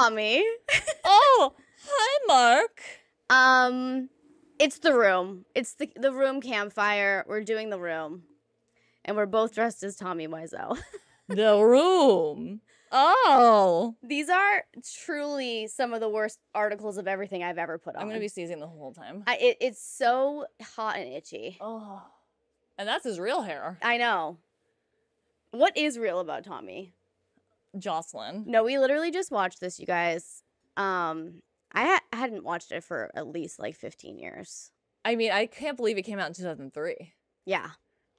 Tommy. Oh, hi, Mark. It's the room. It's the room campfire. We're doing the room. And we're both dressed as Tommy Wiseau. The room. Oh. These are truly some of the worst articles of everything I've ever put on. I'm going to be sneezing the whole time. It's so hot and itchy. Oh. And that's his real hair. I know. What is real about Tommy? Jocelyn. No, we literally just watched this, you guys. I hadn't watched it for at least like 15 years. I mean, I can't believe it came out in 2003. Yeah.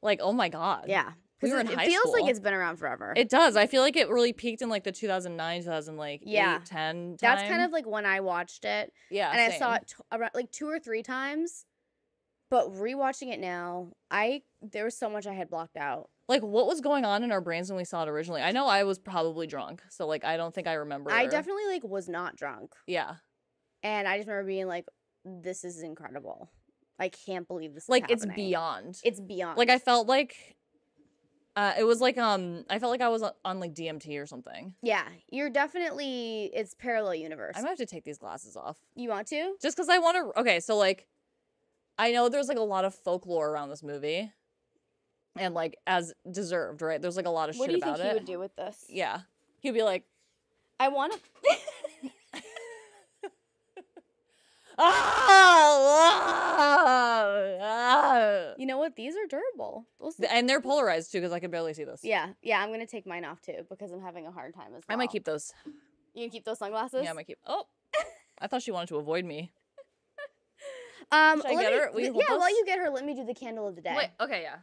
Like, oh my God. Yeah. We were in high school. It feels like it's been around forever. It does. I feel like it really peaked in like the 2009, 2008, 10 time. That's kind of like when I watched it. Yeah, and same. I saw it around like 2 or 3 times. But rewatching it now, there was so much I had blocked out. Like, what was going on in our brains when we saw it originally? I know I was probably drunk, so like I don't think I remember. I definitely like was not drunk. Yeah. And I just remember being like, "This is incredible! I can't believe this is like happening." It's beyond. It's beyond. Like I felt like, it was like I felt like I was on like DMT or something. Yeah, you're definitely. It's parallel universe. I might have to take these glasses off. You want to? Just because I want to. Okay, so like, I know there's like a lot of folklore around this movie. And, like, as deserved, right? There's, like, a lot of shit about it. What do you think he would do with this? Yeah. He'd be like... I want to... You know what? These are durable. And they're polarized, too, because I can barely see this. Yeah. Yeah, I'm going to take mine off, too, because I'm having a hard time as well. I might keep those. You can keep those sunglasses? Yeah, I might keep... Oh! I thought she wanted to avoid me. Should I get her? Will you hold yeah, those? while you get her, let me do the candle of the day. Wait, okay, yeah.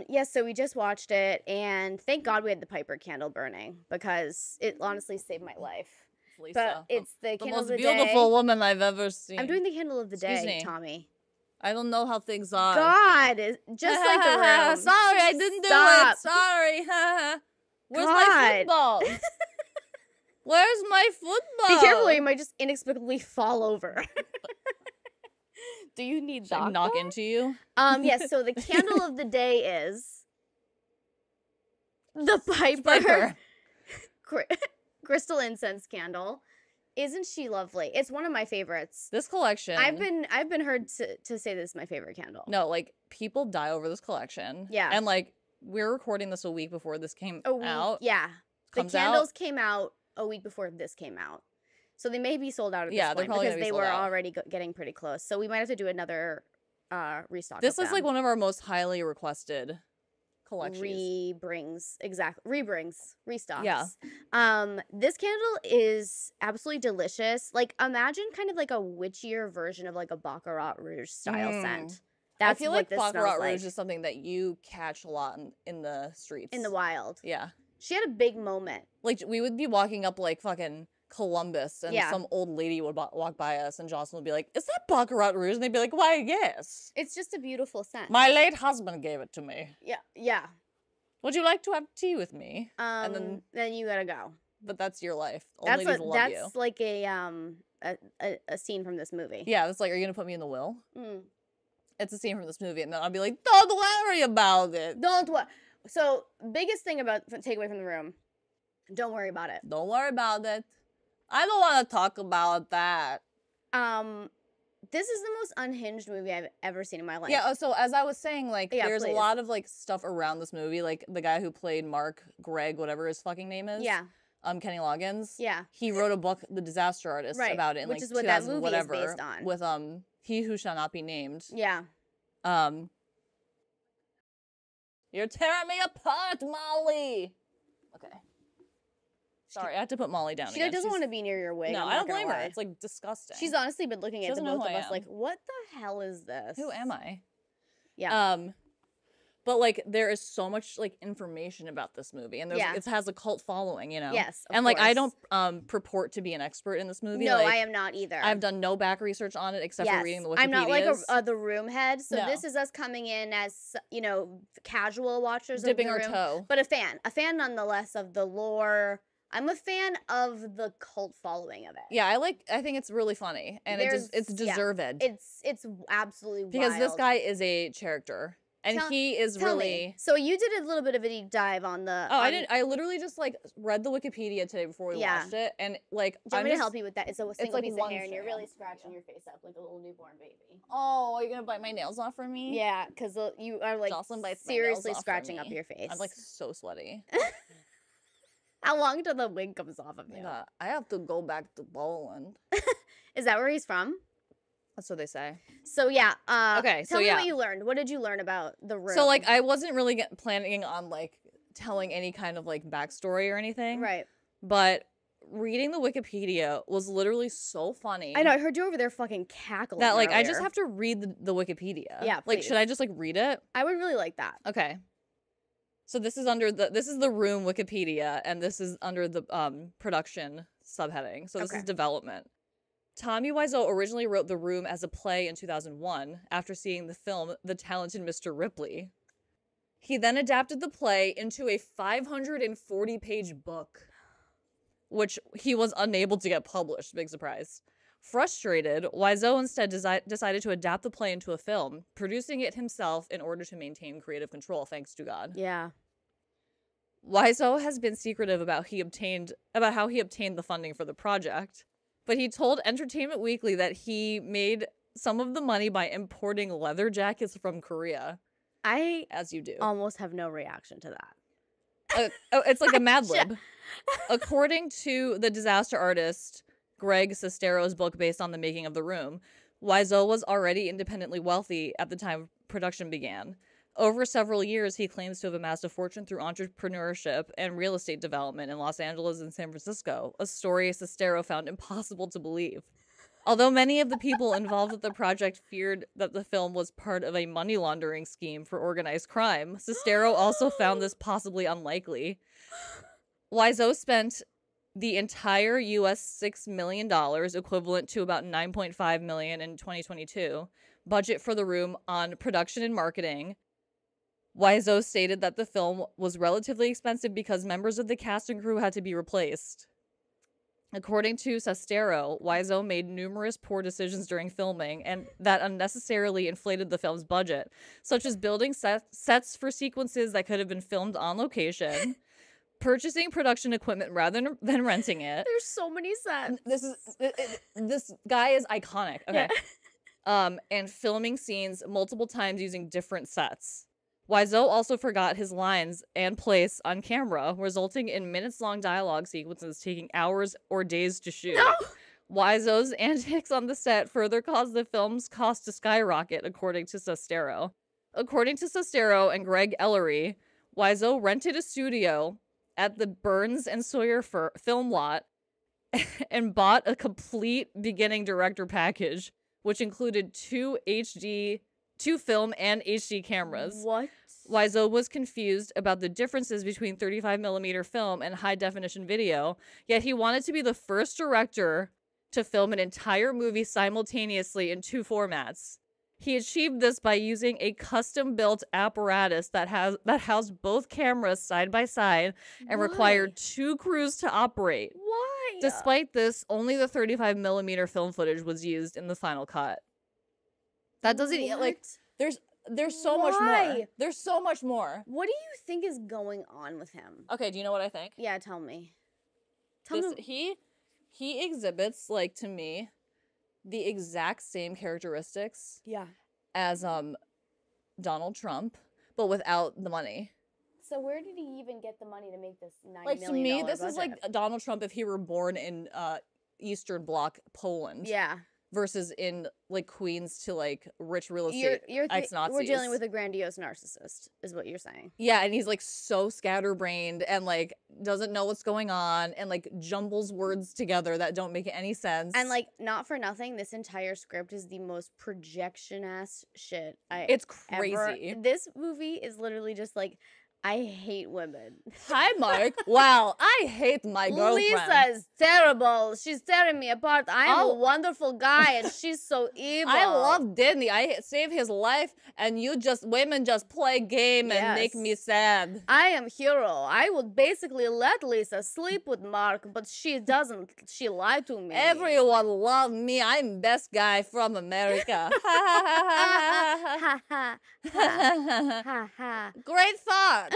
Yes, so we just watched it, and thank God we had the Piper candle burning, because it honestly saved my life. Lisa, but it's the candle of the day. The most beautiful woman I've ever seen. I'm doing the candle of the Excuse day, me. Tommy. I don't know how things are. God, just like the room. Sorry, I didn't Stop. do it. Sorry. Where's God. my football? Where's my football? Be careful, or you might just inexplicably fall over. Do you need Should I knock into you? Yes, so the candle of the day is the Piper Crystal Incense candle. Isn't she lovely? It's one of my favorites. This collection. I've been heard to say this is my favorite candle. No, like people die over this collection. Yeah. And like we're recording this a week before this came out. Yeah. Comes the candles came out a week before this came out. So they may be sold out at this point because they were already getting pretty close. So we might have to do another restock. This is like one of our most highly requested collections. Restocks. Yeah. This candle is absolutely delicious. Like imagine kind of like a witchier version of like a Baccarat Rouge style scent. I feel like Baccarat Rouge is something that you catch a lot in the streets. In the wild. Yeah. She had a big moment. Like we would be walking up like fucking Columbus, and some old lady would walk by us, and Jocelyn would be like, "Is that Baccarat Rouge?" And they'd be like, "Why, yes. It's just a beautiful scent. My late husband gave it to me. Yeah, yeah. Would you like to have tea with me?" And then you gotta go. But that's your life. Old ladies will love you. That's like a scene from this movie. Yeah, it's like, are you gonna put me in the will? It's a scene from this movie, and then I'll be like, "Don't worry about it. Don't worry." So biggest thing about takeaway from the room, don't worry about it. Don't worry about it. I don't want to talk about that. This is the most unhinged movie I've ever seen in my life. Yeah, so as I was saying, like, there's a lot of, like, stuff around this movie. Like, the guy who played Mark, Greg, whatever his fucking name is. Yeah. Kenny Loggins. Yeah. He wrote a book, The Disaster Artist, about it in, which like, is what that movie is based on. With, He Who Shall Not Be Named. Yeah. You're tearing me apart, Molly! Okay. Sorry, I had to put Molly down She doesn't want to be near your wig. No, I don't blame her. It's, like, disgusting. She's honestly been looking at the both of us like, what the hell is this? Who am I? Yeah. But, like, there is so much, like, information about this movie. And it has a cult following, you know? Yes, and, like, I don't purport to be an expert in this movie. No, like, I am not either. I've done no back research on it except for reading the Wikipedias. I'm not like the room head. So this is us coming in as, you know, casual watchers dipping of the our room, toe. But a fan nonetheless of the lore. I'm a fan of the cult following of it. Yeah, I think it's really funny. And it's deserved. It's absolutely wild. Because this guy is a character. And he is really... So you did a little bit of a deep dive on the... Oh, I didn't. I literally just, like, read the Wikipedia today before we watched it. And, like, do you want me to help you with that? It's a single piece of hair, and you're really scratching your face up like a little newborn baby. Oh, are you going to bite my nails off for me? Yeah, because you are, like, seriously scratching up your face. I'm, like, so sweaty. How long till the wig comes off of you? I have to go back to Poland. Is that where he's from? That's what they say. So, yeah. Okay, tell me what you learned. What did you learn about the room? So, like, I wasn't really planning on, like, telling any kind of, like, backstory or anything. Right. But reading the Wikipedia was literally so funny. I know. I heard you over there fucking cackling that, like, earlier. I just have to read the Wikipedia. Yeah, please. Like, should I just, like, read it? I would really like that. Okay. So this is the room Wikipedia, and this is under the production subheading. So this is development. Tommy Wiseau originally wrote The Room as a play in 2001 after seeing the film The Talented Mr. Ripley. He then adapted the play into a 540-page book, which he was unable to get published. Big surprise. Frustrated, Wiseau instead decided to adapt the play into a film, producing it himself in order to maintain creative control, thanks to God. Yeah. Wiseau has been secretive about how he obtained the funding for the project, but he told Entertainment Weekly that he made some of the money by importing leather jackets from Korea. As you do. Almost have no reaction to that. It's like a Mad Lib. According to the disaster artist Greg Sestero's book based on the making of The Room, Wiseau was already independently wealthy at the time production began. Over several years, he claims to have amassed a fortune through entrepreneurship and real estate development in Los Angeles and San Francisco, a story Sestero found impossible to believe. Although many of the people involved with the project feared that the film was part of a money laundering scheme for organized crime, Sestero also found this possibly unlikely. Wiseau spent the entire US $6 million, equivalent to about $9.5 million in 2022, budget for The Room on production and marketing. Wiseau stated that the film was relatively expensive because members of the cast and crew had to be replaced. According to Sestero, Wiseau made numerous poor decisions during filming and that unnecessarily inflated the film's budget, such as building sets for sequences that could have been filmed on location, purchasing production equipment rather than renting it. There's so many sets. This guy is iconic. Okay. Yeah. And filming scenes multiple times using different sets. Wiseau also forgot his lines and place on camera, resulting in minutes-long dialogue sequences taking hours or days to shoot. No! Wiseau's antics on the set further caused the film's cost to skyrocket, according to Sestero. According to Sestero and Greg Ellery, Wiseau rented a studio at the Burns and Sawyer film lot and bought a complete beginning director package, which included two film and HD cameras. What? Wiseau was confused about the differences between 35mm film and high-definition video, yet he wanted to be the first director to film an entire movie simultaneously in two formats. He achieved this by using a custom-built apparatus that housed both cameras side by side and required two crews to operate. Why? Despite this, only the 35mm film footage was used in the final cut. That doesn't like there's so much more. There's so much more. What do you think is going on with him? Okay, do you know what I think? Yeah, tell me. He exhibits, like, to me, the exact same characteristics as Donald Trump, but without the money. So where did he even get the money to make this $9 million Like, to me, this budget? is like Donald Trump if he were born in Eastern Bloc, Poland. Yeah. Versus in, like, Queens to, like, rich real estate ex-Nazis. We're dealing with a grandiose narcissist, is what you're saying. Yeah, and he's, like, so scatterbrained and, like, doesn't know what's going on and, like, jumbles words together that don't make any sense. And, like, not for nothing, this entire script is the most projection-ass shit It's crazy. This movie is literally just, like, I hate women. Hi, Mark. Wow, I hate my girlfriend. Lisa is terrible. She's tearing me apart. I am a wonderful guy, and she's so evil. I love Disney. I save his life, and women just play game and make me sad. I am hero. I would basically let Lisa sleep with Mark, but she doesn't. She lied to me. Everyone love me. I'm best guy from America. Great thought.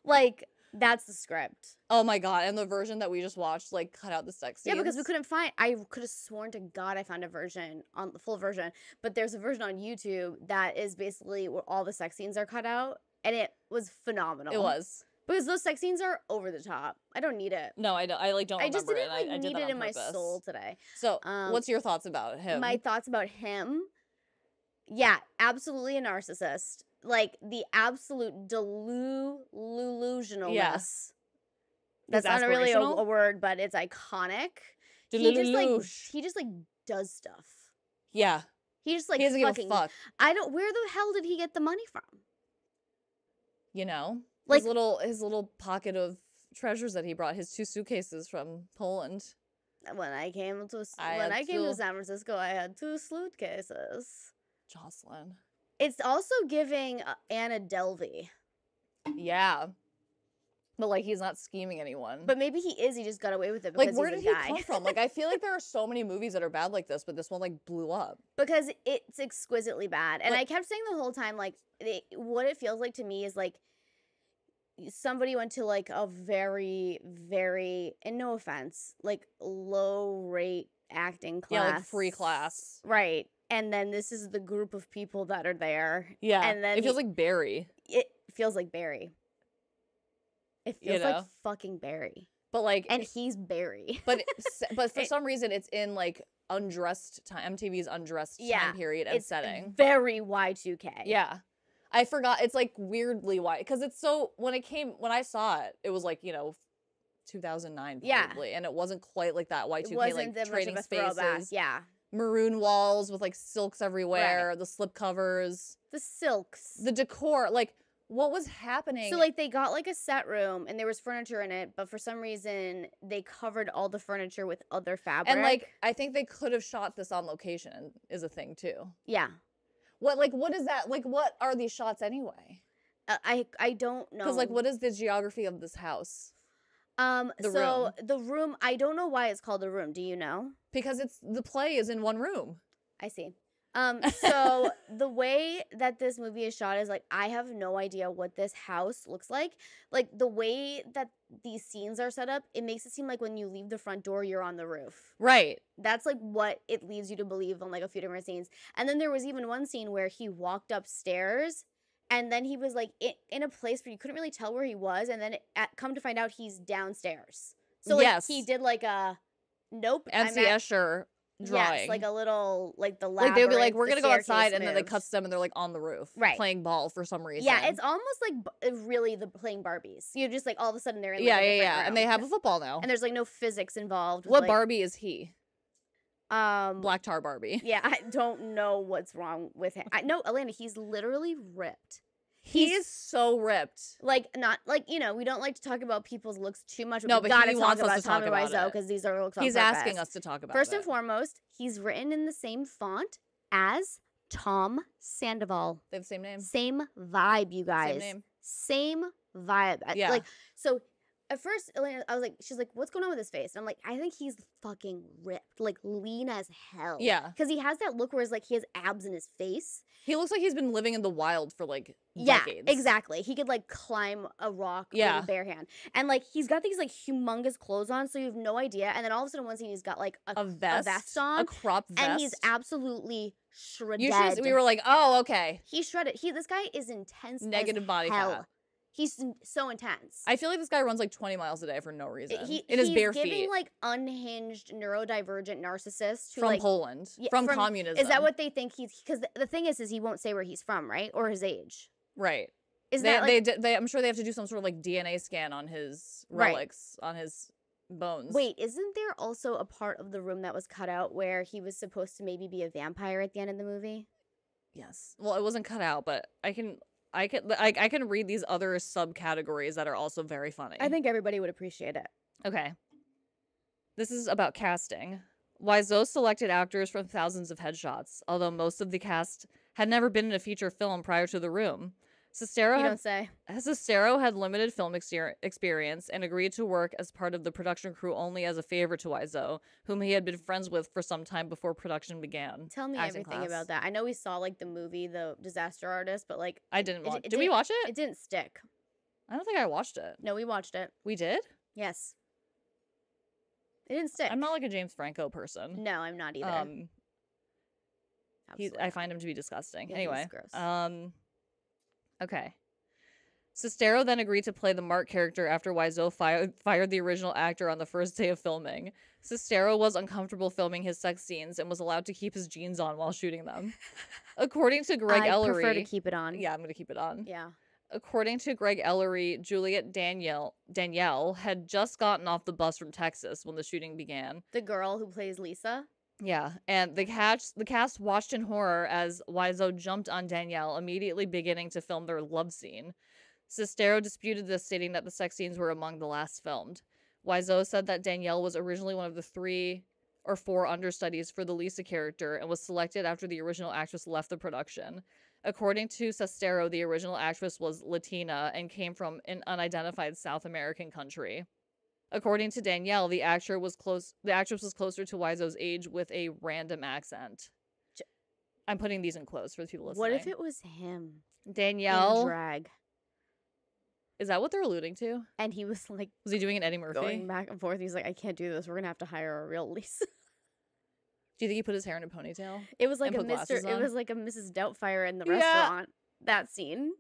Like, that's the script. Oh my god, and the version that we just watched, like, cut out the sex scenes. Yeah, because we couldn't find, I could have sworn to God I found a version, on the full version, but there's a version on YouTube that is basically where all the sex scenes are cut out, and it was phenomenal. It was. Because those sex scenes are over the top. I don't need it. No, I don't. I don't remember just didn't, it. I need it in my soul today. So, what's your thoughts about him? My thoughts about him? Yeah, absolutely a narcissist. Like, the absolute delusionalness. Yes. That's not really a word, but it's iconic. He just does stuff. Yeah. He just like he doesn't fucking. Give a fuck. Where the hell did he get the money from? You know, like his little pocket of treasures that he brought. His 2 suitcases from Poland. When I came to San Francisco, I had 2 suitcases. Jocelyn. It's also giving Anna Delvey. Yeah. But, like, he's not scheming anyone. But maybe he is. He just got away with it because where did he come from? Like, I feel like there are so many movies that are bad like this, but this one, like, blew up. Because it's exquisitely bad. And I kept saying the whole time, like, what it feels like to me is, like, somebody went to, like, a very, very, and no offense, like, low-rate acting class. Yeah, like, free class. Right. And then this is the group of people that are there. Yeah. And then it feels like Barry. It feels like Barry. It feels like fucking Barry. But like, and he's Barry. but for some reason, it's in like undressed time, MTV's undressed time period and setting. Very Y2K. Yeah, I forgot. It's like weirdly because it's so when I saw it, it was like 2009 probably, and it wasn't quite like that Y2K like trading spaces. Yeah. Maroon walls with like silks everywhere, the slip covers, the silks, the decor, like. What was happening? So, like, they got, like, a set room, and there was furniture in it, but for some reason, they covered all the furniture with other fabric. And, like, I think they could have shot this on location is a thing, too. Yeah. What is that? Like, what are these shots anyway? I don't know. Because, like, what is the geography of this house? The room, I don't know why it's called a room. Do you know? Because the play is in one room. I see. So the way that this movie is shot is like, I have no idea what this house looks like. Like the way that these scenes are set up, it makes it seem like when you leave the front door, you're on the roof. Right. That's like what it leads you to believe on like a few different scenes. And then there was even one scene where he walked upstairs and then he was like in a place where you couldn't really tell where he was. And then come to find out he's downstairs. So like he did like a, nope. MC Escher drawing. Yes, like a little, like the labyrinth. Like they'd be like, we're gonna go outside, and then they cut to them, and they're like on the roof, playing ball for some reason. Yeah, it's almost like really the playing Barbies. You just like all of a sudden they're in like, room. And they have a football now, and there's like no physics involved. What like, Barbie is he? Black tar Barbie. Yeah, I don't know what's wrong with him. I know, Alaina, he's literally ripped. He is so ripped. Like, not, like, we don't like to talk about people's looks too much. No, but he wants us to talk about Tommy Wiseau because these are looks on He's purpose. asking us to talk about First and foremost, he's written in the same font as Tom Sandoval. They have the same name. Same vibe, you guys. Same name. Same vibe. Yeah. Like, so at first, Alaina, I was like, she's like, what's going on with his face? And I'm like, I think he's fucking ripped, like lean as hell. Yeah. Because he has that look where it's like he has abs in his face. He looks like he's been living in the wild for like decades. Yeah, exactly. He could like climb a rock with a bare hand. And like he's got these like humongous clothes on, so you have no idea. And then all of a sudden one scene he's got like a vest on. A crop vest. And he's absolutely shredded. We were like, oh, okay. He's shredded. This guy is intense. Negative body fat. He's so intense. I feel like this guy runs like 20 miles a day for no reason. In his bare feet. He's giving like unhinged, neurodivergent narcissist. From like, Poland. Yeah, from communism. Is that what they think he's... Because the thing is he won't say where he's from, right? Or his age. Right. Is that like... I'm sure they have to do some sort of like DNA scan on his relics, on his bones. Wait, isn't there also a part of the room that was cut out where he was supposed to maybe be a vampire at the end of the movie? Yes. Well, it wasn't cut out, but I I can read these other subcategories that are also very funny. I think everybody would appreciate it. Okay. This is about casting. Wiseau selected actors from thousands of headshots, although most of the cast had never been in a feature film prior to The Room. Sestero had limited film experience and agreed to work as part of the production crew only as a favor to Wiseau, whom he had been friends with for some time before production began. Tell me everything about that. I know we saw like the movie, The Disaster Artist, but like I didn't watch. Did we watch it? It didn't stick. I don't think I watched it. No, we watched it. We did? Yes. It didn't stick. I'm not like a James Franco person. No, I'm not either. I find him to be disgusting. Yeah, anyway, he's gross. Okay. Sestero then agreed to play the Mark character after Wiseau fired the original actor on the first day of filming. Sestero was uncomfortable filming his sex scenes and was allowed to keep his jeans on while shooting them. According to Greg Ellery... I prefer to keep it on. Yeah, I'm going to keep it on. Yeah. According to Greg Ellery, Juliet Danielle had just gotten off the bus from Texas when the shooting began. The girl who plays Lisa? Yeah, and the cast watched in horror as Wiseau jumped on Danielle, immediately beginning to film their love scene. Sestero disputed this, stating that the sex scenes were among the last filmed. Wiseau said that Danielle was originally one of the 3 or 4 understudies for the Lisa character and was selected after the original actress left the production. According to Sestero, the original actress was Latina and came from an unidentified South American country. According to Danielle, the actress was closer to Wiseau's age with a random accent. I'm putting these in quotes for the people listening. What if it was him? Danielle in drag. Is that what they're alluding to? And he was like, was he doing an Eddie Murphy? Going back and forth. He's like, I can't do this. We're gonna have to hire a real Lisa. Do you think he put his hair in a ponytail? It was like a Mrs. Doubtfire in the restaurant. That scene.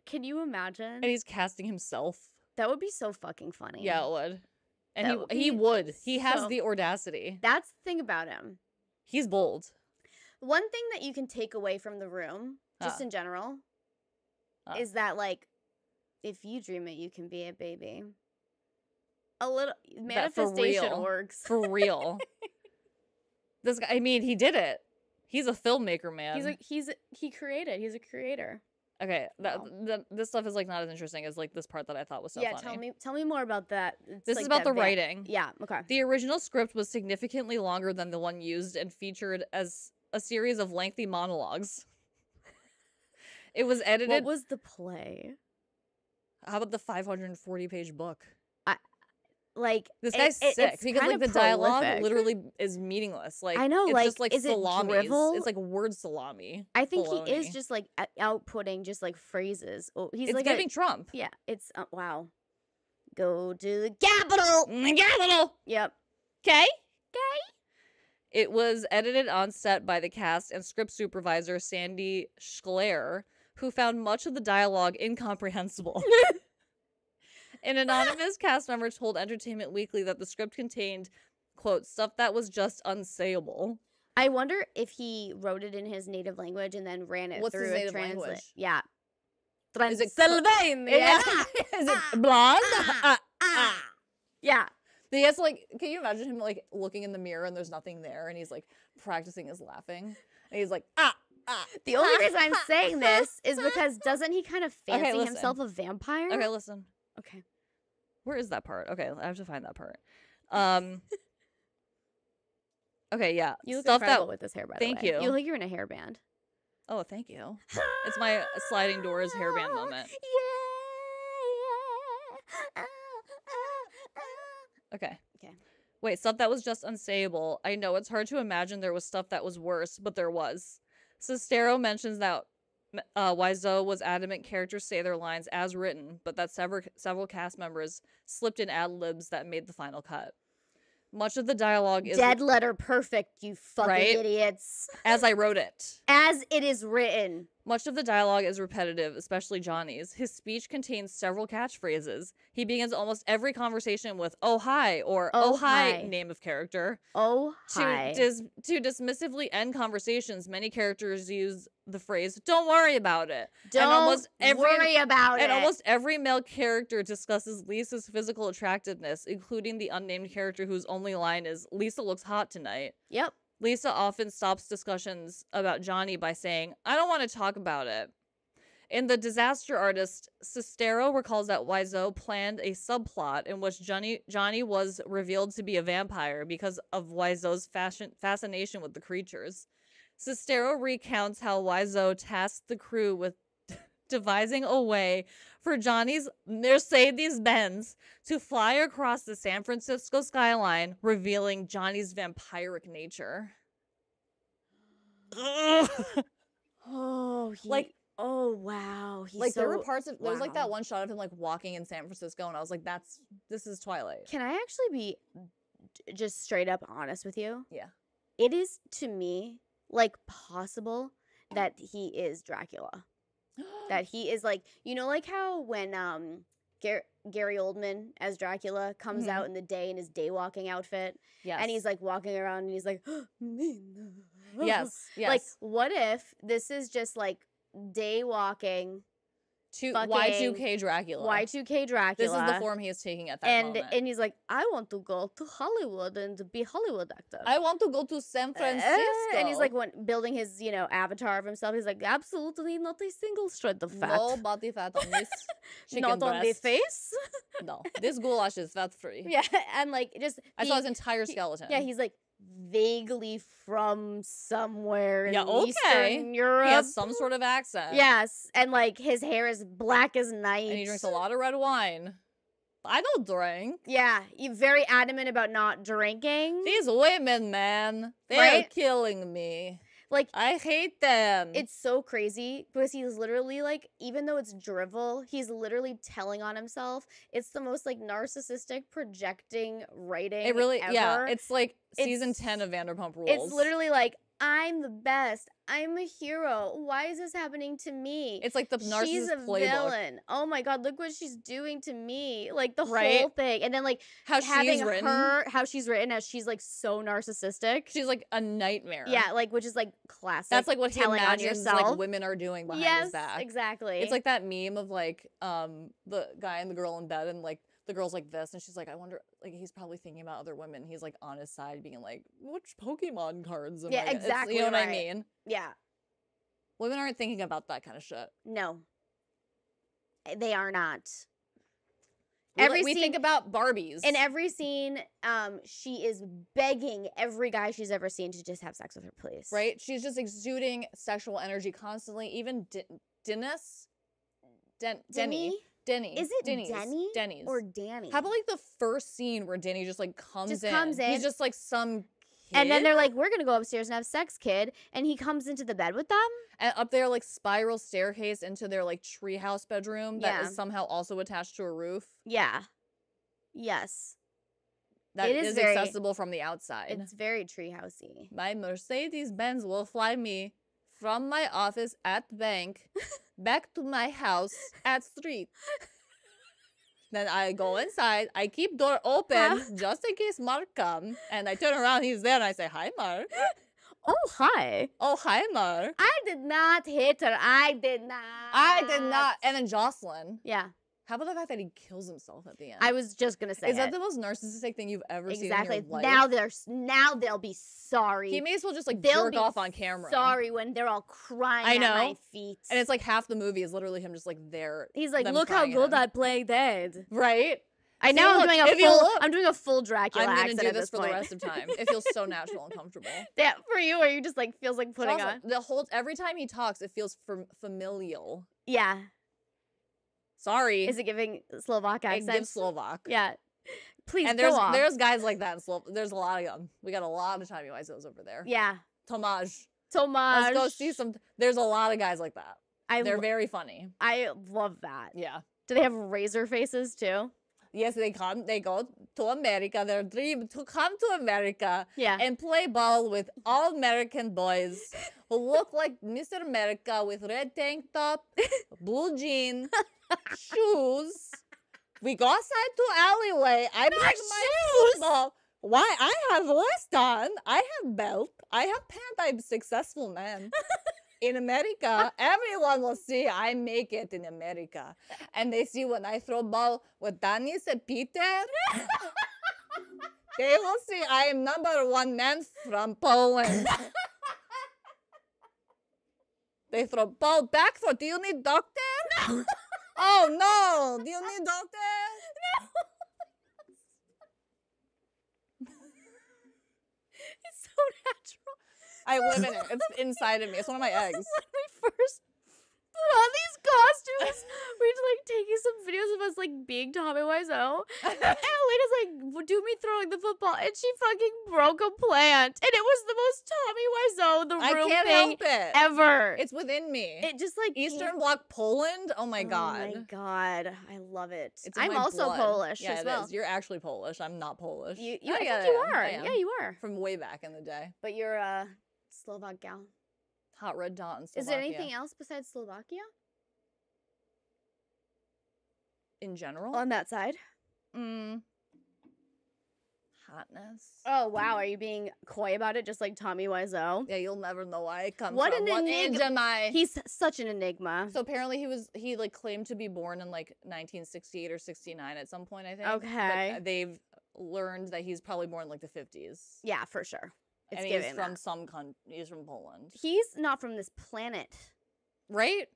Can you imagine? And he's casting himself. That would be so fucking funny. Yeah, it would. And he would. He has the audacity. That's the thing about him. He's bold. One thing that you can take away from The Room, just in general, is that, like, if you dream it, you can be a baby. A little manifestation works. For real. This guy, I mean, he did it. He's a filmmaker, man. He's a creator. Okay, this stuff is like not as interesting as like this part that I thought was so funny. Yeah, tell me more about that. This is about the writing. Yeah, okay. The original script was significantly longer than the one used and featured as a series of lengthy monologues. It was edited. What was the play? How about the 540-page book? This guy's sick because like the dialogue literally is meaningless. Like I know, it's like just like salami. It's like word salami. I think he is just like outputting just like phrases. Oh, he's like giving Trump. Yeah, it's wow. Go to the Capitol. Capitol. Yep. Okay. It was edited on set by the cast and script supervisor Sandy Schler, who found much of the dialogue incomprehensible. An anonymous cast member told Entertainment Weekly that the script contained, quote, stuff that was just unsayable. I wonder if he wrote it in his native language and then ran it through a translate. Yeah. Is it Pennsylvania? Is it blonde? Yeah. He has like, can you imagine him like looking in the mirror and there's nothing there and he's like practicing his laughing and he's like, The only reason I'm saying this is because doesn't he kind of fancy himself a vampire? Okay, listen. Okay. Where is that part? Okay, I have to find that part. Okay, yeah. You look incredible with this hair, by the way. Thank you. You look like you're in a hairband. Oh, thank you. It's my sliding doors hairband moment. Okay. Wait, stuff that was just unsayable. I know it's hard to imagine there was stuff that was worse, but there was. Sestero mentions that Wiseau was adamant characters say their lines as written, but that several cast members slipped in ad-libs that made the final cut. Much of the dialogue is... Dead letter perfect, you fucking idiots. As I wrote it. As it is written. Much of the dialogue is repetitive, especially Johnny's. His speech contains several catchphrases. He begins almost every conversation with, oh, hi, or oh, hi, name of character. Oh, hi. To dismissively end conversations, many characters use the phrase, don't worry about it. Don't worry about it. And almost every male character discusses Lisa's physical attractiveness, including the unnamed character whose only line is, Lisa looks hot tonight. Yep. Lisa often stops discussions about Johnny by saying, I don't want to talk about it. In The Disaster Artist, Sestero recalls that Wiseau planned a subplot in which Johnny was revealed to be a vampire because of Wiseau's fascination with the creatures. Sestero recounts how Wiseau tasked the crew with devising a way for Johnny's Mercedes-Benz to fly across the San Francisco skyline, revealing Johnny's vampiric nature. Oh, oh wow. He's like so, there were parts of there's like wow. that one shot of him like walking in San Francisco, and I was like, this is Twilight. Can I actually be just straight up honest with you? Yeah. It is to me like possible that he is Dracula. That he is like, you know, like how when Gary Oldman as Dracula comes out in the day in his day walking outfit, Yes. and he's like walking around and he's like, yes. Like, what if this is just like day walking to fucking Y2K Dracula. Y2K Dracula. This is the form he is taking at that moment. And he's like, I want to go to Hollywood and be Hollywood actor. I want to go to San Francisco. And he's like building his, you know, avatar of himself. He's like, absolutely not a single shred of fat. No body fat on this chicken Not on the breast. face. No, this goulash is fat free. Yeah, and like just I saw his entire skeleton. Yeah, he's like vaguely from somewhere in okay. Eastern Europe. He has some sort of accent. Yes, and like his hair is black as night. And he drinks a lot of red wine. I don't drink. Yeah, he's very adamant about not drinking. These women, man, they're Right? killing me. Like, I hate them. it's so crazy because he's literally like, even though it's drivel, he's literally telling on himself. It's the most like narcissistic projecting writing. It really, ever. yeah. It's like season It's- 10 of Vanderpump Rules. It's literally like, I'm the best. I'm a hero. Why is this happening to me? It's like the narcissist She's a playbook. villain. Oh my god, look what she's doing to me. Like the Right? whole thing. And then like How having she's written. how she's written as she's like so narcissistic. She's like a nightmare. Yeah, like which is like classic. That's like what he telling on imagines yourself. like women are doing behind yes, his back. exactly. It's like that meme of like the guy and the girl in bed, and like the girl's like this and she's like, I wonder, like he's probably thinking about other women. He's like on his side being like, which Pokemon cards am I gonna-" It's- exactly. you know what I right. mean? Yeah. Women aren't thinking about that kind of shit. No. They are not. We think about Barbies. In every scene, she is begging every guy she's ever seen to just have sex with her, please. right? She's just exuding sexual energy constantly. Even Dennis? Denny? Denny. Is it Denny's. Denny Denny's. or Danny? How about like the first scene where Denny just like comes in? He's just like some kid. And then they're like, we're going to go upstairs and have sex, kid. And he comes into the bed with them. And up there, like spiral staircase into their like treehouse bedroom that Yeah. is somehow also attached to a roof. Yeah. Yes. That It is is very- accessible from the outside. It's very treehousey. My Mercedes-Benz will fly me from my office at the bank back to my house at street. Then I go inside. I keep door open just in case Mark come. And I turn around. He's there. And I say, hi, Mark. Oh, hi. Oh, hi, Mark. I did not hit her. I did not. I did not. And then Jocelyn. Yeah. How about the fact that he kills himself at the end? I was just going to say Is that it. the most narcissistic thing you've ever Exactly. seen in your life? Now they'll be sorry. He may as well just like They'll jerk be off on camera. sorry when they're all crying I at my know. feet. And it's like half the movie is literally him just like there. He's like, them look how crying at good him. I play dead. Right? I See, know look, I'm if you look- doing a full Dracula I'm gonna accent do at this for point. the rest of time. It feels so natural and comfortable. Yeah, for you, or you just like feels like putting Also, on. the whole every time he talks, it feels familial. Yeah. Sorry, Is it giving Slovak it accent? gives Slovak. Yeah. Please And go on. there's guys like that in There's a lot of them. We got a lot of Tommy Wiseau's over there. Yeah. Tomaj. Tomas. Let's go see some. There's a lot of guys like that. They're very funny. I love that. Yeah. Do they have razor faces too? Yes, they go to America. Their dream to come to America Yeah. and play ball with all American boys who look like Mr. America with red tank top, blue jean, shoes. We go outside to alleyway. I bring my football. Why? I have vest on. I have belt. I have pants. I'm a successful man. In America, everyone will see I make it in America. And they see when I throw ball with Danis and Peter, they will see I am number one man from Poland. They throw ball back. Throw. Do you need doctor? No. Oh no! Do you need doctor? It's so natural. I live in it. It's inside of me. It's one of my eggs. When we first put on these costumes, we were like taking some videos of us like being Tommy Wiseau. And Alaina's like, do me throwing the football. And she fucking broke a plant. And it was the most Tommy Wiseau, the room I can't thing help it. ever. It's within me. It just like Eastern Bloc Poland. Oh my god. Oh my god. I love it. It's in I'm my also blood. Polish Yeah, as it well. is. You're actually Polish. I'm not Polish. I Oh, think yeah, you yeah, are. I am. Yeah, you are. From way back in the day. But you're a Slovak gal. Hot red dot in Slovakia. Is there anything else besides Slovakia? In general? On that side? Hotness. Oh, wow. Are you being coy about it, just like Tommy Wiseau? Yeah, you'll never know where I come What from. an What enigma. age am I? He's such an enigma. So apparently he like claimed to be born in like 1968 or 69 at some point, I think. Okay. But they've learned that he's probably born in like the 50s. Yeah, for sure. It's and giving he's from that. some country. He's from Poland. He's not from this planet. Right?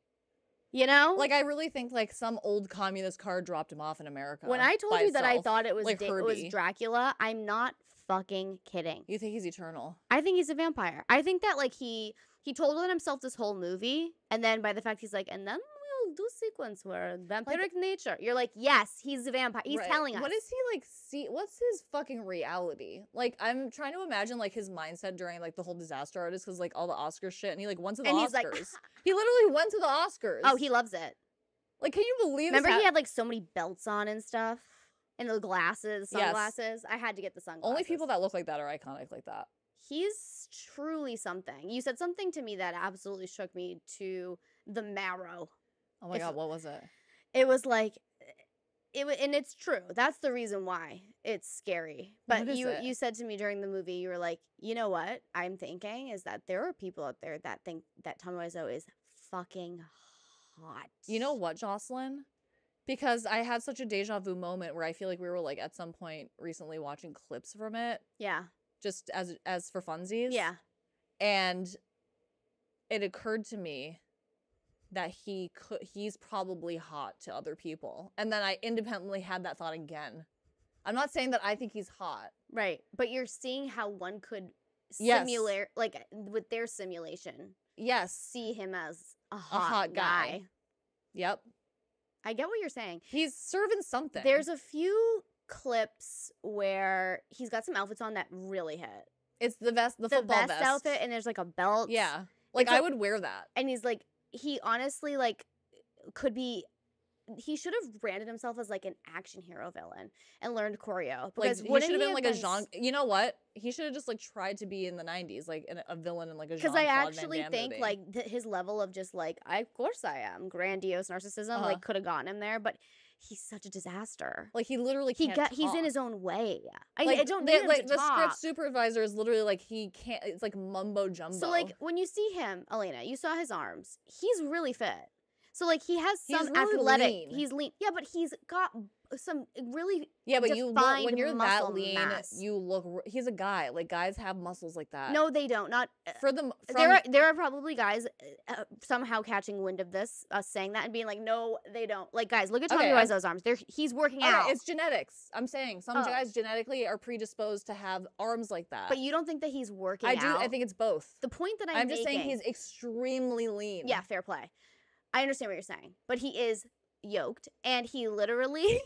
You know? Like, I really think like some old communist card dropped him off in America. When I told by you that I itself. thought it was Like it was Herbie. Dracula, I'm not fucking kidding. You think he's eternal? I think he's a vampire. I think that like he told on himself this whole movie, and then by the fact he's like, and then we'll do sequence where vampiric nature. You're like, yes, he's a vampire. He's Right. telling us. What is he like? What's his fucking reality? Like, I'm trying to imagine like his mindset during like the whole Disaster Artist, because like all the Oscar shit, and he like went to the And Oscars. he's like, he literally went to the Oscars. Oh, he loves it. Like, can you believe? Remember he had like so many belts on and stuff, and the glasses, Yes. sunglasses. I had to get the sunglasses. Only people that look like that are iconic like that. He's truly something. You said something to me that absolutely shook me to the marrow. Oh my god, what was it? It was like, and it's true. That's the reason why it's scary. But What is it? you said to me during the movie, you were like, you know what I'm thinking is that there are people out there that think that Tommy Wiseau is fucking hot. You know what, Jocelyn? Because I had such a deja vu moment where I feel like we were like at some point recently watching clips from it, Yeah. just as for funsies. Yeah. And it occurred to me that he's probably hot to other people. And then I independently had that thought again. I'm not saying that I think he's hot. Right. But you're seeing how one could Yes. simulate, like with their simulation, Yes. see him as a hot hot guy. guy. Yep. I get what you're saying. He's serving something. There's a few clips where he's got some outfits on that really hit. It's the vest, the football vest outfit, and there's like a belt. Yeah. Like, It's I a- would wear that. And he's like, he honestly like could be. He should have branded himself as like an action hero villain and learned choreo. Like, Because he wouldn't should have been like a been Jean. You know what? He should have just like tried to be in the 90s, like a villain in like a Jean. Because I Van actually Damme think movie. like his level of just like, of course I am, grandiose narcissism, like could have gotten him there, but he's such a disaster. Like, he literally can't He's in talk. his own way. Like, I don't need him like to the talk. script supervisor is literally like he can't. It's like mumbo jumbo. So like when you see him, Alaina, you saw his arms. He's really fit. So like he has He's some really athletic. lean. He's lean. Yeah, but he's got some really yeah, but you look, defined when you're that muscle lean, mass. you look. He's a guy. Like, guys have muscles like that. No, they don't. Not for them. there are probably guys somehow catching wind of this, us saying that and being like, no, they don't. Like, guys, look at Tommy Okay, Wiseau's arms. He's working out. It's genetics. I'm saying some Oh. guys genetically are predisposed to have arms like that. But you don't think that he's working I out? do. I think it's both. The point that I'm just saying he's extremely lean. Yeah, fair play. I understand what you're saying. But he is yoked, and he literally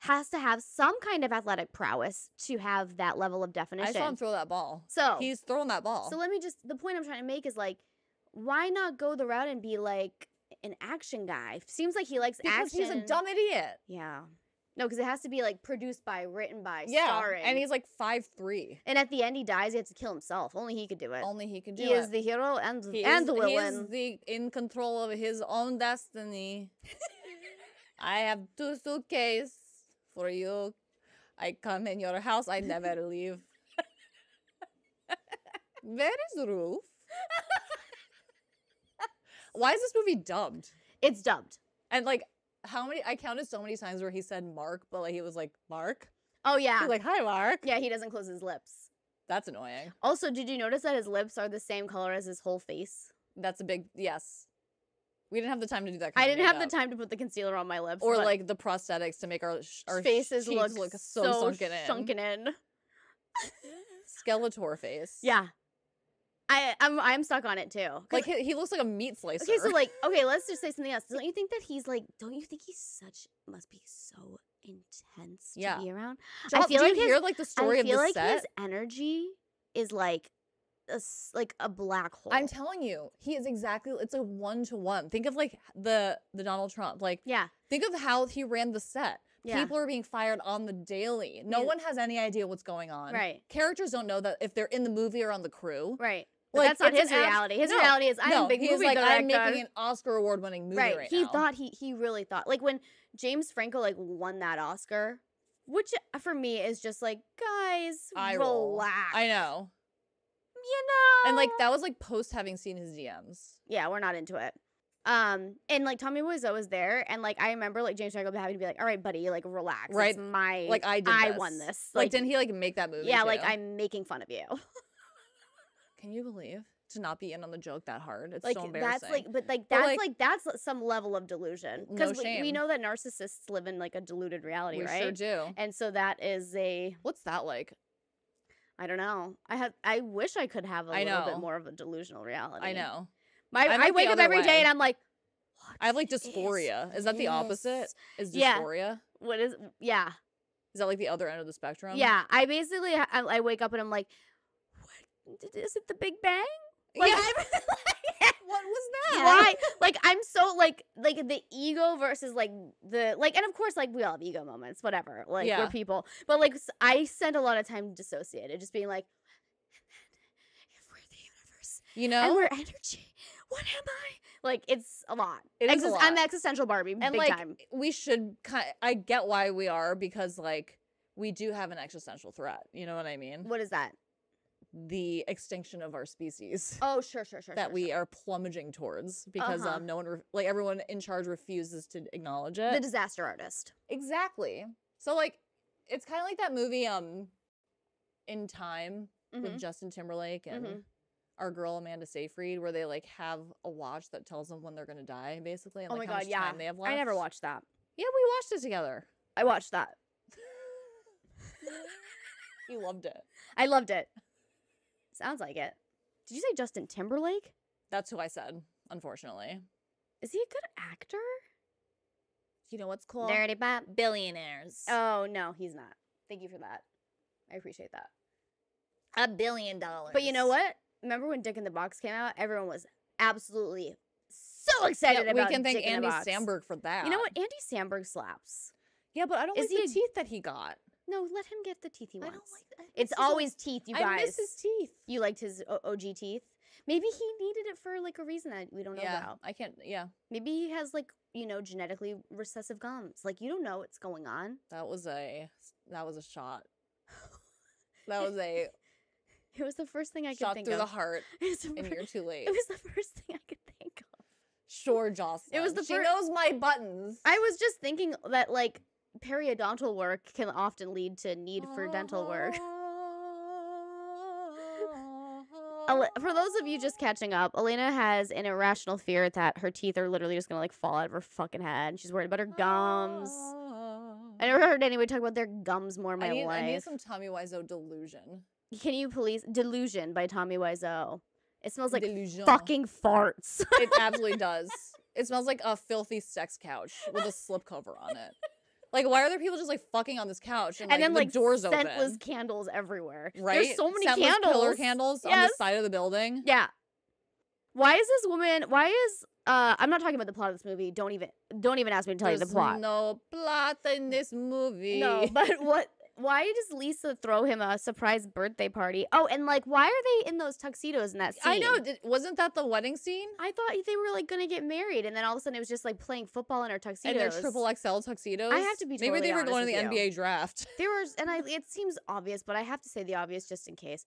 has to have some kind of athletic prowess to have that level of definition. I saw him throw that ball. So He's throwing that ball. So the point I'm trying to make is like, why not go the route and be like an action guy? Seems like he likes because action. he's a dumb idiot. Yeah. No, because it has to be like produced by, written by, Yeah, starring. and he's like 5'3". And at the end he dies, he has to kill himself. Only he could do it. Only he can do He it. is the hero and He the is villain. in control of his own destiny. I have 2 suitcases for you. I come in your house. I never leave. Where is Roof? Why is this movie dubbed? It's dubbed. And like, I counted so many times where he said Mark, but like he was like, Mark? Oh yeah. He's like, hi, Mark. Yeah, he doesn't close his lips. That's annoying. Also, did you notice that his lips are the same color as his whole face? That's a big yes. We didn't have the time to do that. I didn't have the time to put the concealer on my lips. Or like the prosthetics to make our faces look so sunken in. Skeletor face. Yeah. I'm stuck on it too. Like he looks like a meat slicer. Okay, so like, okay, let's just say something else. Don't you think he's must be so intense to be around? I feel like hear like the story of the set? I feel like his energy is like a black hole. I'm telling you, he is exactly. It's a 1-to-1. Think of like the Donald Trump. Like, think of how he ran the set. Yeah. People are being fired on the daily. No one has any idea what's going on. Right. Characters don't know that if they're in the movie or on the crew. Right. Like, that's not his reality. His reality is I'm a big movie director. I'm making an Oscar award-winning movie right now. Thought he really thought like when James Franco like won that Oscar, which for me is just like guys, relax. I know. You know. And like that was like post having seen his DMs. Yeah, we're not into it. And like Tommy Wiseau was there, and like I remember like James Franco having to be like, "All right, buddy, like relax. Right, it's my like I won this. Like didn't he like make that movie? Yeah, too? like I'm making fun of you. Can you believe to not be in on the joke that hard? It's like, so embarrassing. That's some level of delusion because we know that narcissists live in like a deluded reality, we right? Sure do. And so that is what's that like? I don't know. I wish I could have a little bit more of a delusional reality. I know. I wake up every day and I'm like, I have like dysphoria. Is that the opposite? Is dysphoria? Yeah. What is? Yeah. Is that like the other end of the spectrum? Yeah. I basically I wake up and I'm like, what is it? The Big Bang? Like, yeah. What was that? Why? Like I'm so like the ego versus like the like, and of course like we all have ego moments, whatever. Like we're people, but like I spend a lot of time dissociated, just being like, if we're the universe, you know, and we're energy, what am I? Like it's a lot. Is a lot. I'm existential Barbie, and big like time. We should I get why we are because like we do have an existential threat. You know what I mean? What is that? The extinction of our species. Oh, sure. That we are plummeting towards because no one, like everyone in charge refuses to acknowledge it. The disaster artist. Exactly. So like, it's kind of like that movie, In Time with Justin Timberlake and our girl Amanda Seyfried, where they like have a watch that tells them when they're gonna die, basically. And, oh like, my how god, much time they have left. I never watched that. Yeah, we watched it together. I watched that. You loved it. I loved it. Sounds like it. Did you say Justin Timberlake? That's who I said, unfortunately. Is he a good actor? You know what's cool? Dirty Bop. Billionaires. Oh, no, he's not. Thank you for that. I appreciate that. $1 billion. But you know what? Remember when Dick in the Box came out? Everyone was absolutely so excited about We can thank Dick in Andy the Box. Samberg for that. You know what? Andy Samberg slaps. Yeah, but I don't like the teeth that he got. No, let him get the teeth he wants. I don't like that. It's always teeth, you guys. I miss his teeth. You liked his OG teeth? Maybe he needed it for like a reason that we don't know about. I can't, Maybe he has like, you know, genetically recessive gums. Like you don't know what's going on. That was a shot. That was a It was the first thing I could shot think through of. the heart, and you're too late. It was the first thing I could think of. Sure, Jocelyn. It was the She knows my buttons. I was just thinking that like periodontal work can often lead to need for dental work. For those of you just catching up, Alaina has an irrational fear that her teeth are literally just gonna like fall out of her fucking head. She's worried about her gums. I never heard anybody talk about their gums more in my life. I need some Tommy Wiseau delusion. Can you please? Delusion by Tommy Wiseau. It smells like delusion. Fucking farts. It absolutely does. It smells like a filthy sex couch with a slipcover on it. Like, why are there people just like fucking on this couch and then like doors open? Scentless candles everywhere. Right? There's so many scentless candles. Pillar candles on the side of the building. Yeah. Why is this woman? Why is I'm not talking about the plot of this movie. Don't even ask me to tell you the plot. No plot in this movie. No, but what? Why does Lisa throw him a surprise birthday party? Oh, and like, why are they in those tuxedos in that scene? I know. Wasn't that the wedding scene? I thought they were like gonna get married, and then all of a sudden it was just like playing football in her tuxedos. And their triple XL tuxedos. I have to be totally maybe they were honest going to the with you. NBA draft. There was, and it seems obvious, but I have to say the obvious just in case.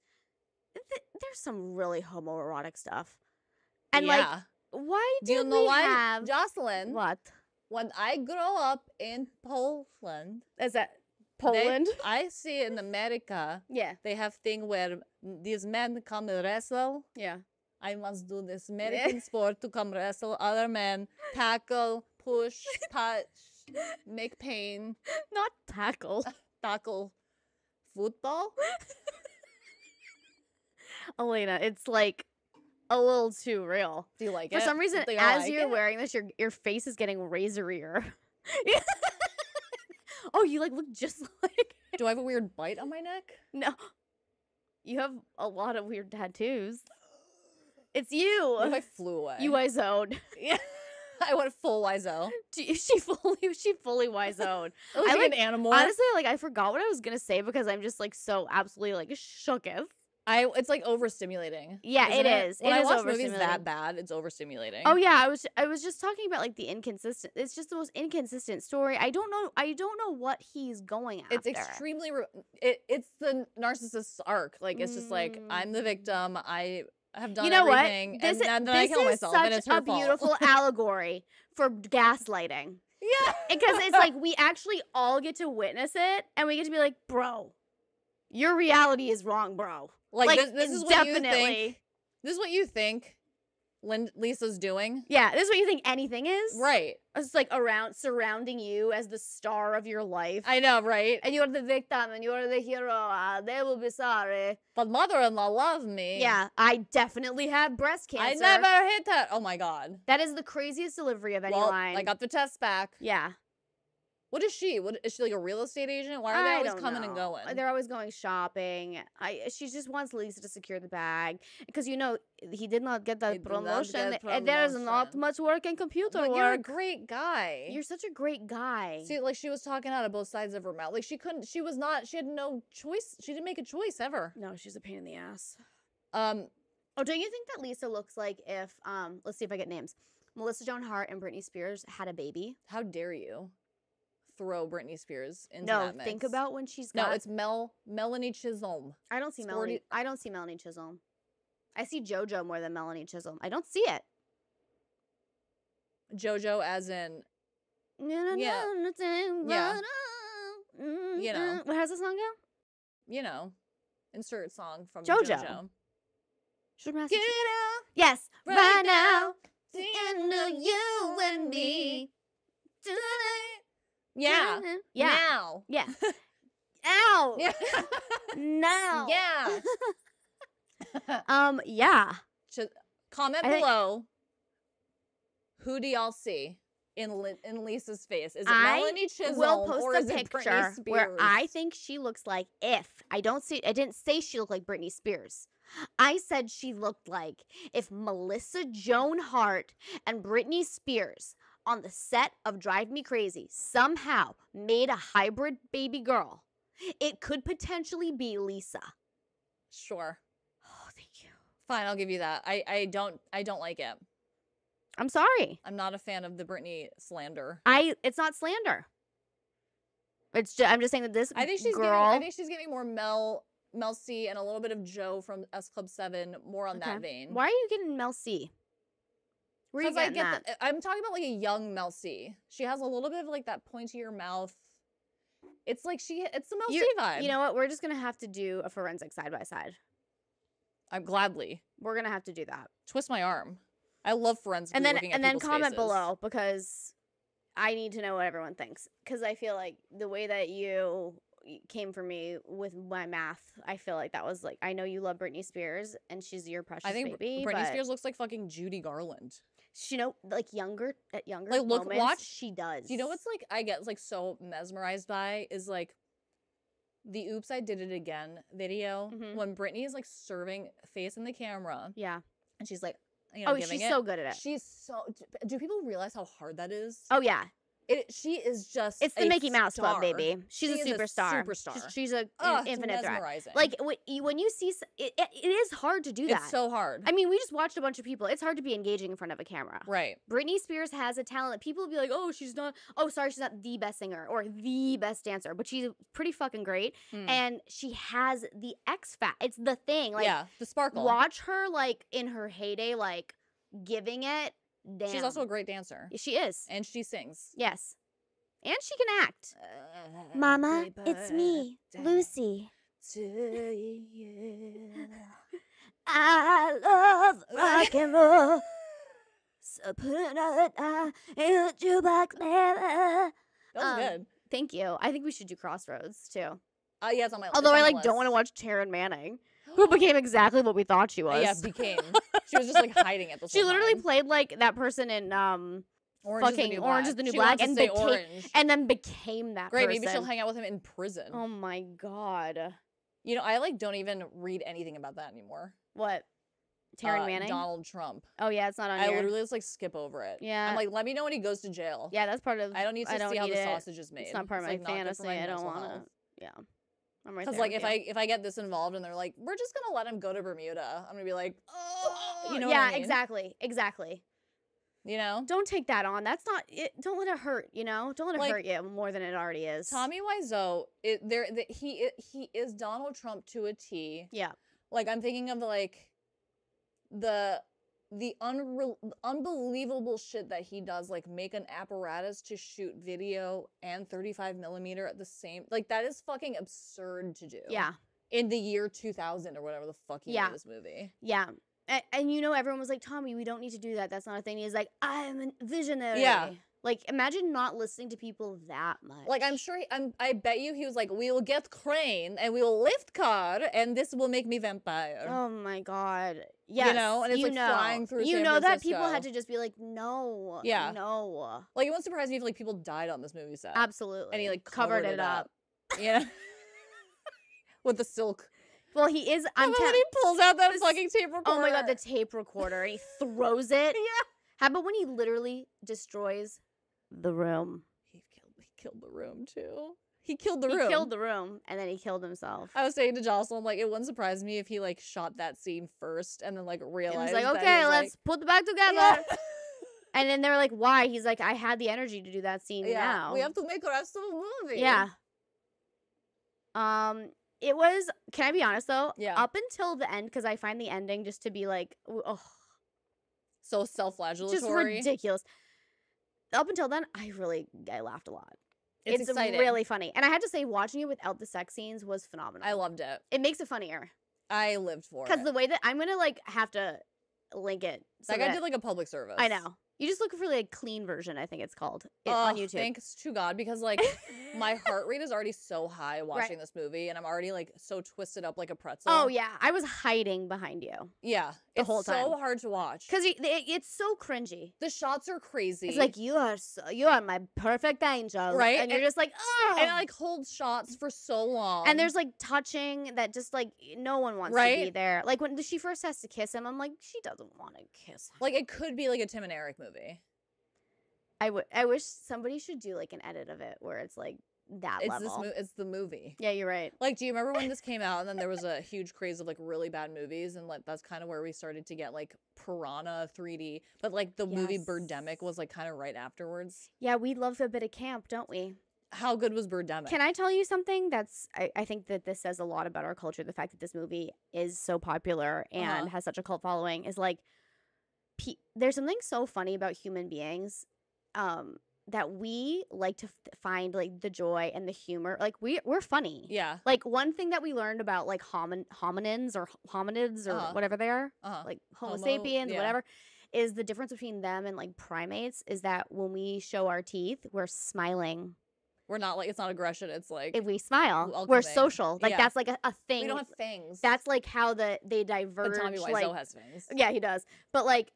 There's some really homoerotic stuff, and like, why do you know we why, have Jocelyn? What? When I grow up in Poland, is that Poland? I see in America. Yeah, they have thing where these men come and wrestle. Yeah, I must do this American sport to come wrestle other men, tackle, push, touch, make pain, Not tackle. tackle, football. Alaina, it's like a little too real. Do you like it? For some reason, Do you all as like you're it? wearing this, your face is getting razorier. Oh, you like look just like. Do I have a weird bite on my neck? No, you have a lot of weird tattoos. It's you. What if I flew away? You Wiseau'd. Yeah. I went full Wiseau. She fully Wiseau'd. I was I like like- an animal. Honestly, like I forgot what I was gonna say because I'm just like so absolutely like shooketh. It's like overstimulating. Yeah, isn't it is. When It I is watch movies overstimulating. that bad, it's overstimulating. Oh yeah, I was just talking about like the inconsistent. It's just the most inconsistent story. I don't know what he's going after. It's extremely. It's the narcissist's arc. Like it's just like I'm the victim. I have done You know everything, what? This, and then I kill is myself, such and it's her a beautiful fault. allegory for gaslighting. Yeah, Because it's like we actually all get to witness it, and we get to be like, bro, your reality is wrong, bro. like this is what you think. definitely. This is what you think Lisa's doing. Yeah, this is what you think anything is. Right. It's like surrounding you as the star of your life. I know, right? And you're the victim and you're the hero. They will be sorry. But mother-in-law loves me. Yeah, I definitely have breast cancer. I never hit that. Oh my god. That is the craziest delivery of any Well, line. I got the test back. Yeah. What is she? What is she, like a real estate agent? Why are they I always don't coming and know. going? They're always going shopping. She just wants Lisa to secure the bag because he did not get He that did not promotion. get And there is not promotion. much work in computer But work. you're a great guy. You're such a great guy. See, like she was talking out of both sides of her mouth. Like she had no choice. She didn't make a choice ever. No, she's a pain in the ass. Um, Oh, don't you think that Lisa looks like if let's see if I get names. Melissa Joan Hart and Britney Spears had a baby? how dare you throw Britney Spears into No, that mix? think about when she's got. No, it's Melanie Chisholm. I don't see Sporty- Melanie. I don't see Melanie Chisholm. I see JoJo more than Melanie Chisholm. I don't see it. JoJo as in Yeah. Yeah. Yeah. You know. What has the song go? insert song from JoJo. Get Get out Yes, right right now. now. The end of you and me. Yeah. Yeah. Now. Yeah. Ow. Yeah. Now. Yeah. Yeah. Comment I think- below. Who do y'all see in Lisa's face? Is it I Melanie Chisholm We'll or post is a it Britney picture Spears? where I think she looks like I didn't say she looked like Britney Spears. I said she looked like if Melissa Joan Hart and Britney Spears on the set of Drive Me Crazy somehow made a hybrid baby girl. It could potentially be Lisa. Sure. Oh, thank you. Fine, I'll give you that. I don't like it. I'm sorry. I'm not a fan of the Britney slander. It's not slander. I'm just saying that this I think she's girl. giving more Mel C and a little bit of Joe from S Club 7, more on that vein. Why are you getting Mel C? Where are you Because getting that? I'm talking about like a young Mel C. She has a little bit of like that pointier mouth. It's like it's the Mel C vibe. You know what? We're just gonna have to do a forensic side by side. I'm gladly. We're gonna have to do that. Twist my arm. I love forensic. And then looking at comment people's faces. below because I need to know what everyone thinks. Because I feel like the way that you came for me with my math, I feel like that was like I know you love Britney Spears and she's your precious I think baby. Britney but Spears looks like fucking Judy Garland. she like younger Like, moments, watch. she does. Do you know what's like I get like so mesmerized by is like the "Oops, I Did It Again" video Mhm. when Britney is like serving face in the camera Yeah. and she's like, Oh, giving she's it. so good at it. She's so. Do people realize how hard that is? Oh yeah. She is just. It's the a Mickey Mouse Club, star. baby. She's She a is superstar. superstar. She's a It's infinite threat. mesmerizing. Like when you see it is hard to do that. It's so hard. I mean, we just watched a bunch of people. It's hard to be engaging in front of a camera. Right. Britney Spears has a talent. People will be like, "Oh, she's not. Oh, sorry, she's not the best singer or the best dancer, but she's pretty fucking great." Mm. And she has the X factor. It's the thing. Like, yeah, the sparkle. watch her like in her heyday, like giving it. Damn. She's also a great dancer, She is. and she sings. Yes. And she can act. Mama, it's me, Lucy. To you. I love rock and roll. So put another die in the jukebox, baby. That was good. Thank you. I think we should do Crossroads too. Yeah, it's on my. Although I I like don't want to watch Taryn Manning, who became exactly what we thought she was. Yeah, became. She was just like hiding it. She literally played like that person in Orange is the New Black, and then became that. Great, person. maybe she'll hang out with him in prison. Oh my god. You know, I like don't even read anything about that anymore. What? Taryn Manning? Donald Trump. Oh yeah, it's not on here. I literally just like skip over it. Yeah. I'm like, let me know when he goes to jail. Yeah, that's part of. I don't need to see how the sausage is made. It's not part of my fantasy. I don't want to. Yeah. I'm right there. Because like if I get this involved and they're like, we're just gonna let him go to Bermuda, I'm gonna be like, oh, you know what I mean? exactly. You know, don't take that on. That's not it. Don't let it hurt. You know, don't let it hurt you more than it already is. Tommy Wiseau, he is Donald Trump to a T. Yeah. Like I'm thinking of like the unbelievable shit that he does, like make an apparatus to shoot video and 35mm at the same, like that is fucking absurd to do. Yeah. In the year 2000 or whatever the fuck he made this movie. Yeah. And you know, everyone was like, Tommy, we don't need to do that. That's not a thing. He's like, I'm a visionary. Yeah. Like, imagine not listening to people that much. Like, I'm sure, I bet you he was like, we will get crane and we will lift car and this will make me vampire. Oh my God. Yes. You know? And it's like flying through San Francisco. That people had to just be like, no. Yeah. No. Like, it wouldn't surprise me if like people died on this movie set. Absolutely. And he like covered it up. Yeah. With the silk. Well, he is. When he pulls out that fucking tape recorder. Oh my God, the tape recorder. And he throws it. Yeah. How about when he literally destroys the room? He killed the room too. He killed the room. He killed the room, and then he killed himself. I was saying to Jocelyn, like, it wouldn't surprise me if he like shot that scene first and then like realized. He's like, okay, let's put it back together. Yeah. And then they're like, why? He's like, I had the energy to do that scene now. We have to make the rest of the movie. Yeah. It was, can I be honest though? Yeah. Up until the end, because I find the ending just to be like, oh. So self-flagellatory. Just ridiculous. Up until then, I laughed a lot. It's exciting. Really funny. And I had to say, watching it without the sex scenes was phenomenal. I loved it. It makes it funnier. I lived for it. Because the way that, I'm going to like have to link it. So that guy did like a public service. I know. You just look for like a clean version, I think it's called, on YouTube. Thanks to God, because like my heart rate is already so high watching this movie, and I'm already like so twisted up like a pretzel. Oh yeah, I was hiding behind you. Yeah, the whole time. It's so hard to watch because it's so cringy. The shots are crazy. It's like you are my perfect angel, right? And you're just like, oh, and I like hold shots for so long, and there's like touching that just like no one wants to be there. Like when she first has to kiss him, I'm like, she doesn't want to kiss him. Like it could be like a Tim and Eric movie. I wish somebody should do like an edit of it where it's like that level. It's the movie. Yeah, you're right. Like, do you remember when this came out and then there was a huge craze of like really bad movies, and like that's kind of where we started to get like Piranha 3D, but like the movie Birdemic was like kind of right afterwards. Yeah, we love a bit of camp, don't we? How good was Birdemic? Can I tell you something that's I think that this says a lot about our culture. The fact that this movie is so popular and has such a cult following is like there's something so funny about human beings that we like to find like the joy and the humor. Like we're funny. Yeah. Like one thing that we learned about like hominids or whatever they are, like Homo sapiens, whatever, is the difference between them and like primates is that when we show our teeth, we're smiling. We're not like, it's not aggression. It's like, if we smile, we're social. Like that's like a thing. We don't have fangs. That's like how they diverge. But Tommy Wiseau has fangs. Yeah, he does. But like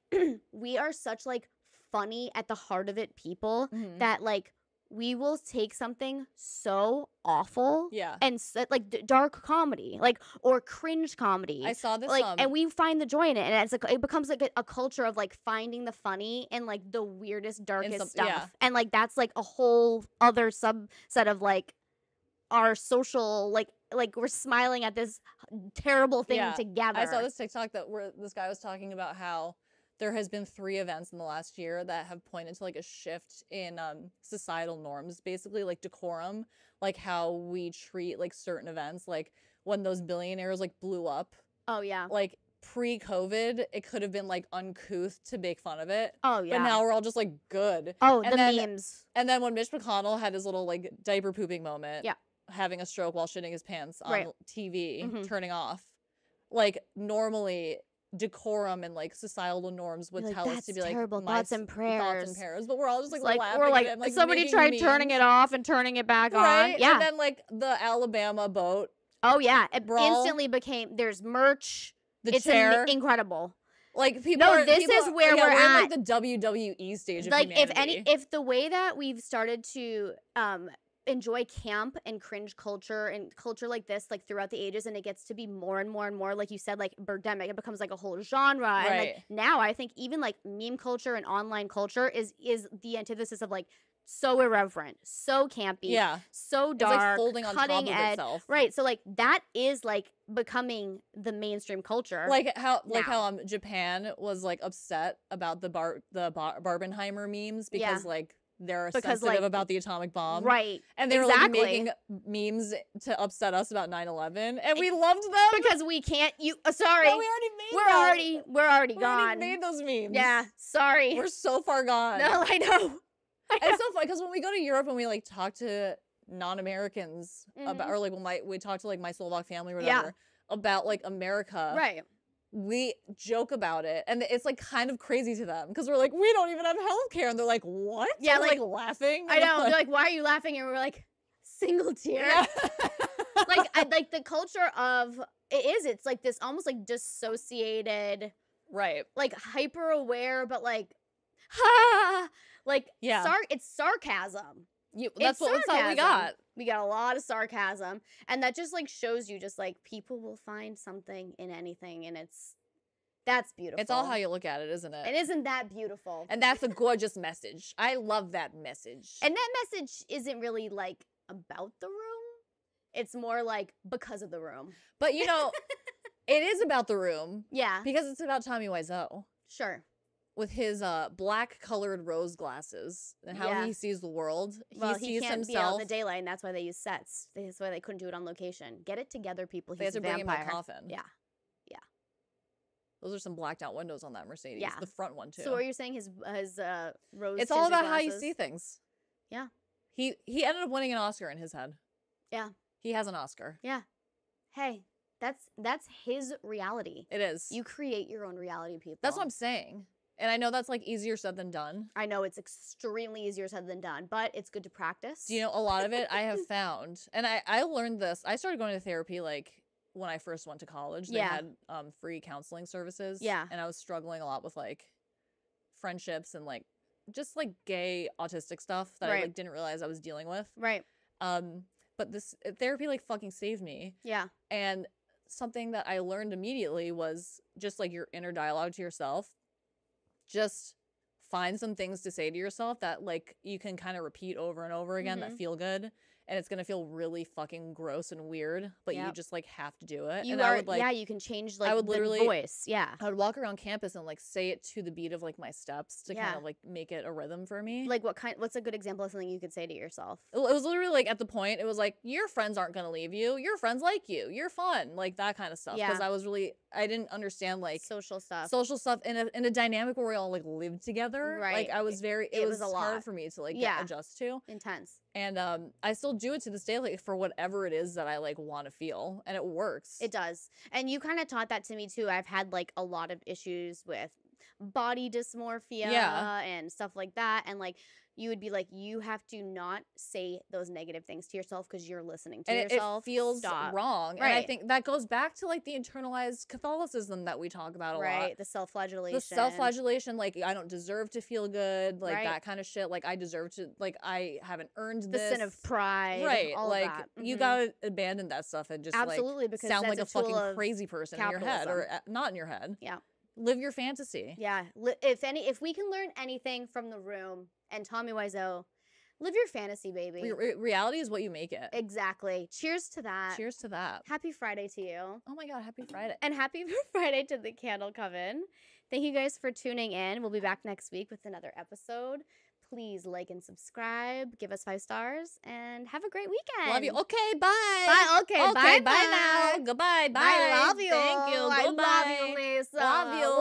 we are such like funny at the heart of it people that like we will take something so awful and like dark comedy like or cringe comedy. I saw this like and we find the joy in it, and it's like it becomes like a culture of like finding the funny and like the weirdest darkest stuff and like that's like a whole other subset of like our social like we're smiling at this terrible thing together. I saw this TikTok where this guy was talking about how there has been 3 events in the last year that have pointed to like a shift in societal norms, basically like decorum, like how we treat like certain events, like when those billionaires like blew up. Oh yeah. Like pre-COVID, it could have been like uncouth to make fun of it. Oh yeah. But now we're all just like good. Oh, and memes. And then when Mitch McConnell had his little like diaper pooping moment, yeah, having a stroke while shitting his pants on TV, turning off. like normally decorum and like societal norms would You're tell us to be like terrible my thoughts and prayers. but we're all just It's like like laughing we're at like it and, like somebody making tried memes. turning it off and turning it back Right? on. Yeah. And then like the Alabama boat, Oh yeah. It brawl. instantly became. There's merch. the chair. Incredible. Like people. No, are, this people is are, where yeah, we're in, at. like the WWE stage of Like humanity. if the way that we've started to enjoy camp and cringe culture and culture like this like throughout the ages, and it gets to be more and more and more, like you said, like Birdemic, it becomes like a whole genre. And like now I think even like meme culture and online culture is the antithesis of like so irreverent, so campy, so dark, it's like folding on cutting top of edge. itself. Right. So like that is like becoming the mainstream culture. Like how Japan was like upset about the Barbenheimer memes because like they're sensitive like, about the atomic bomb. Right. And they were like making memes to upset us about 9/11, and we loved them because we can't. Sorry, no, we already made we're already we gone. already made those memes. Yeah, sorry. We're so far gone. No, I know. It's so funny because when we go to Europe and we like talk to non-Americans about, or like when we talk to like my Slovak family or whatever about like America, right? We joke about it, and it's like kind of crazy to them because we're like, we don't even have healthcare, and they're like, what? Yeah, and like laughing. I know. They're like, why are you laughing? And we're like, single tear. Yeah. like the culture of it's like this almost like dissociated, right? Like hyper aware, but like, it's sarcasm. That's what we got. We got a lot of sarcasm, and that just like shows you just like people will find something in anything, and that's beautiful. It's all how you look at it, isn't it? And isn't that beautiful? And that's a gorgeous message. I love that message. And that message isn't really like about the room. It's more like because of the room. But you know, it is about the room. Yeah. Because it's about Tommy Wiseau. Sure. With his black colored rose glasses and how he sees the world. Well, he can't himself be out in the daylight, and that's why they use sets. That's why they couldn't do it on location. Get it together, people. He's a vampire. Bring him in a coffin. Yeah. Those are some blacked out windows on that Mercedes. Yeah. The front one too. So what you're saying his rose. It's all about glasses. how you see things. Yeah. He ended up winning an Oscar in his head. Yeah. He has an Oscar. Yeah. Hey, that's his reality. It is. You create your own reality, people. That's what I'm saying. And I know that's like easier said than done. I know it's extremely easier said than done, but it's good to practice. Do you know a lot of it I have found, and I learned this. I started going to therapy like when I first went to college. They had free counseling services. Yeah. And I was struggling a lot with like friendships and like just like gay autistic stuff that I like didn't realize I was dealing with. Right. But this therapy like fucking saved me. Yeah. And something that I learned immediately was just like your inner dialogue to yourself. Just find some things to say to yourself that like you can kind of repeat over and over again that feel good. And it's going to feel really fucking gross and weird, but you just like have to do it. I would like, you can change like the voice. Yeah. I would walk around campus and like say it to the beat of like my steps to kind of like make it a rhythm for me. Like what's a good example of something you could say to yourself? It was literally like at the point, it was like, your friends aren't going to leave you. Your friends like you. You're fun. Like that kind of stuff. Yeah. Because I didn't understand like social stuff in a dynamic where we all like lived together. Right. Like I was it was hard for me to like adjust to. Intense. And I still do it to this day, like for whatever it is that I like want to feel, and it works. It does. And you kind of taught that to me too. I've had like a lot of issues with body dysmorphia and stuff like that, and like you would be like, you have to not say those negative things to yourself because you're listening to yourself. It feels wrong. Right. And I think that goes back to like the internalized Catholicism that we talk about a lot. Right. The self-flagellation. The self-flagellation, like I don't deserve to feel good, like that kind of shit. Like I deserve to, like I haven't earned this. The sin of pride. Right. All like of that. you gotta abandon that stuff and just like sound like a fucking crazy person in your head or not in your head. Yeah. Live your fantasy. Yeah. If we can learn anything from The Room and Tommy Wiseau, live your fantasy, baby. Reality is what you make it. Exactly. Cheers to that. Cheers to that. Happy Friday to you. Oh my God, happy Friday. And happy Friday to the Candle Coven. Thank you guys for tuning in. We'll be back next week with another episode. Please like and subscribe, give us 5 stars, and have a great weekend. Love you. Okay, bye. Bye. Okay, bye now. Goodbye. Bye. I love you. Thank you. Goodbye. I love you, Lisa. Love you.